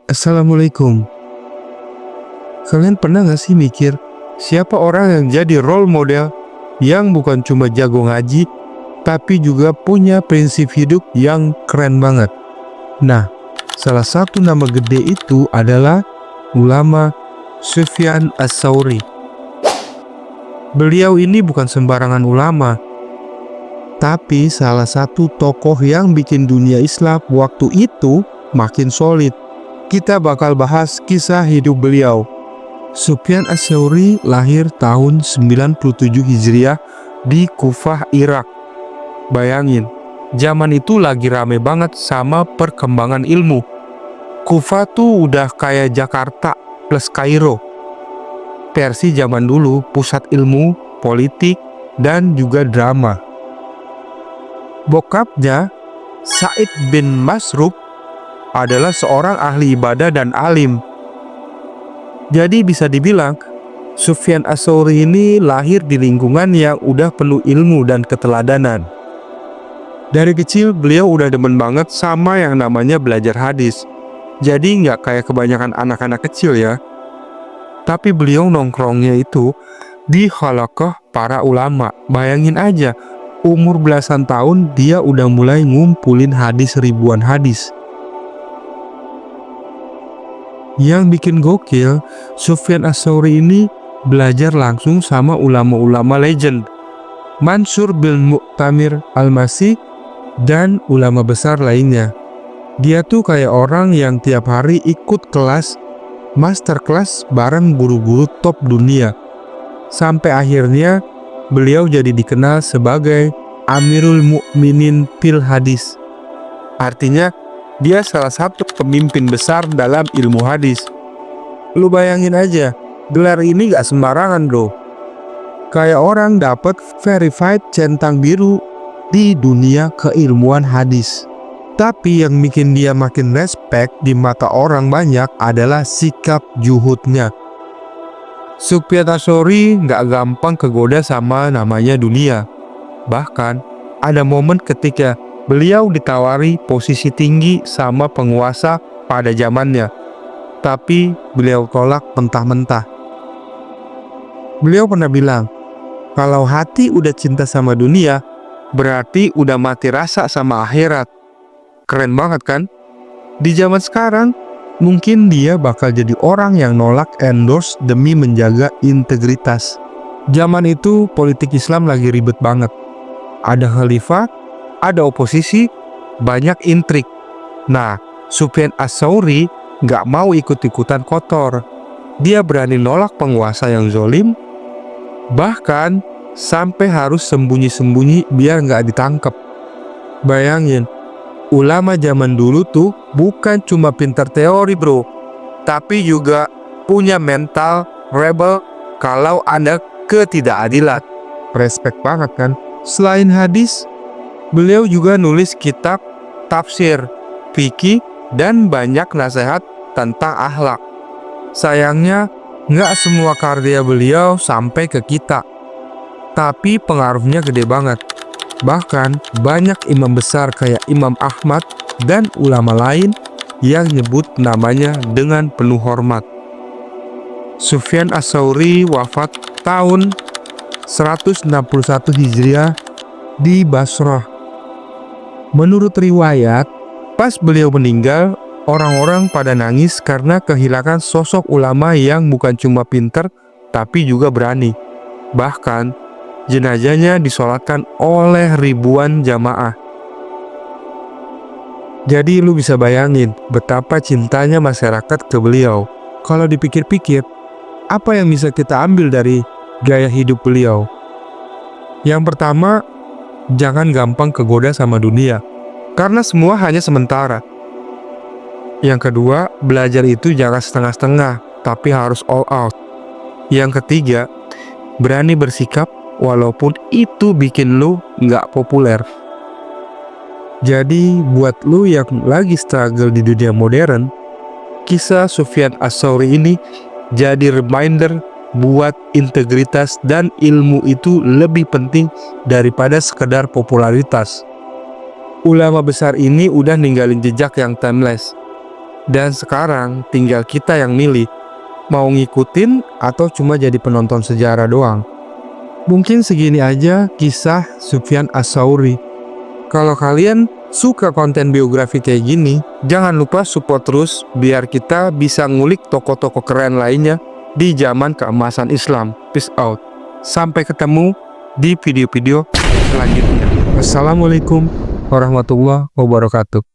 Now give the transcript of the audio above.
Assalamualaikum. Kalian pernah gak sih mikir, siapa orang yang jadi role model yang bukan cuma jago ngaji, tapi juga punya prinsip hidup yang keren banget? Nah, salah satu nama gede itu adalah ulama Sufyan Ats-Tsauri. Beliau ini bukan sembarangan ulama, tapi salah satu tokoh yang bikin dunia Islam waktu itu makin solid. Kita bakal bahas kisah hidup beliau. Sufyan Ats-Tsauri lahir tahun 97 Hijriah di Kufah, Irak. Bayangin, zaman itu lagi rame banget sama perkembangan ilmu. Kufah tuh udah kayak Jakarta plus Kairo. Versi zaman dulu, pusat ilmu, politik, dan juga drama. Bokapnya, Sa'id bin Masruq, adalah seorang ahli ibadah dan alim. Jadi bisa dibilang, Sufyan Ats-Tsauri ini lahir di lingkungan yang udah penuh ilmu dan keteladanan. Dari kecil beliau udah demen banget sama yang namanya belajar hadis. Jadi nggak kayak kebanyakan anak-anak kecil ya. Tapi beliau nongkrongnya itu di halaqah para ulama. Bayangin aja, umur belasan tahun dia udah mulai ngumpulin hadis ribuan hadis. Yang bikin gokil, Sufyan Ats-Tsauri ini belajar langsung sama ulama-ulama legend, Mansur bin Mu'tamir Al-Masih, dan ulama besar lainnya. Dia tuh kayak orang yang tiap hari ikut kelas, masterclass bareng guru-guru top dunia. Sampai akhirnya beliau jadi dikenal sebagai Amirul Mukminin fil Hadis. Artinya, dia salah satu pemimpin besar dalam ilmu hadis. Lu bayangin aja, gelar ini gak sembarangan bro. Kayak orang dapat verified centang biru di dunia keilmuan hadis. Tapi yang bikin dia makin respect di mata orang banyak adalah sikap juhudnya. Sufyan Ats-Tsauri gak gampang kegoda sama namanya dunia. Bahkan ada momen ketika beliau ditawari posisi tinggi sama penguasa pada zamannya, tapi beliau tolak mentah-mentah. Beliau pernah bilang, kalau hati udah cinta sama dunia, berarti udah mati rasa sama akhirat. Keren banget kan? Di zaman sekarang, mungkin dia bakal jadi orang yang nolak endorse demi menjaga integritas. Zaman itu politik Islam lagi ribet banget. Ada khalifah, ada oposisi, banyak intrik. Nah, Sufyan Ats-Tsauri gak mau ikut-ikutan kotor. Dia berani nolak penguasa yang zolim, bahkan sampai harus sembunyi-sembunyi biar gak ditangkap. Bayangin, ulama zaman dulu tuh bukan cuma pintar teori bro, tapi juga punya mental rebel kalau ada ketidakadilan. Respect banget kan? Selain hadis, beliau juga nulis kitab, tafsir, fikih, dan banyak nasihat tentang akhlak. Sayangnya, nggak semua karya beliau sampai ke kita. Tapi pengaruhnya gede banget. Bahkan, banyak imam besar kayak Imam Ahmad dan ulama lain yang nyebut namanya dengan penuh hormat. Sufyan Ats-Tsauri wafat tahun 161 Hijriah di Basrah. Menurut riwayat, pas beliau meninggal, orang-orang pada nangis karena kehilangan sosok ulama yang bukan cuma pintar, tapi juga berani. Bahkan, jenazahnya disolatkan oleh ribuan jamaah. Jadi lu bisa bayangin betapa cintanya masyarakat ke beliau. Kalau dipikir-pikir, apa yang bisa kita ambil dari gaya hidup beliau? Yang pertama, jangan gampang kegoda sama dunia, karena semua hanya sementara. Yang kedua, belajar itu jangan setengah-setengah, tapi harus all out. Yang ketiga, berani bersikap walaupun itu bikin lu nggak populer. Jadi, buat lu yang lagi struggle di dunia modern, kisah Sufyan Ats-Tsauri ini jadi reminder buat integritas dan ilmu itu lebih penting daripada sekedar popularitas. Ulama besar ini udah ninggalin jejak yang timeless. Dan sekarang tinggal kita yang milih, mau ngikutin atau cuma jadi penonton sejarah doang. Mungkin segini aja kisah Sufyan Ats-Tsauri. Kalau kalian suka konten biografi kayak gini, jangan lupa support terus biar kita bisa ngulik tokoh-tokoh keren lainnya di zaman keemasan Islam. Peace out. Sampai ketemu di video-video selanjutnya. Wassalamualaikum warahmatullahi wabarakatuh.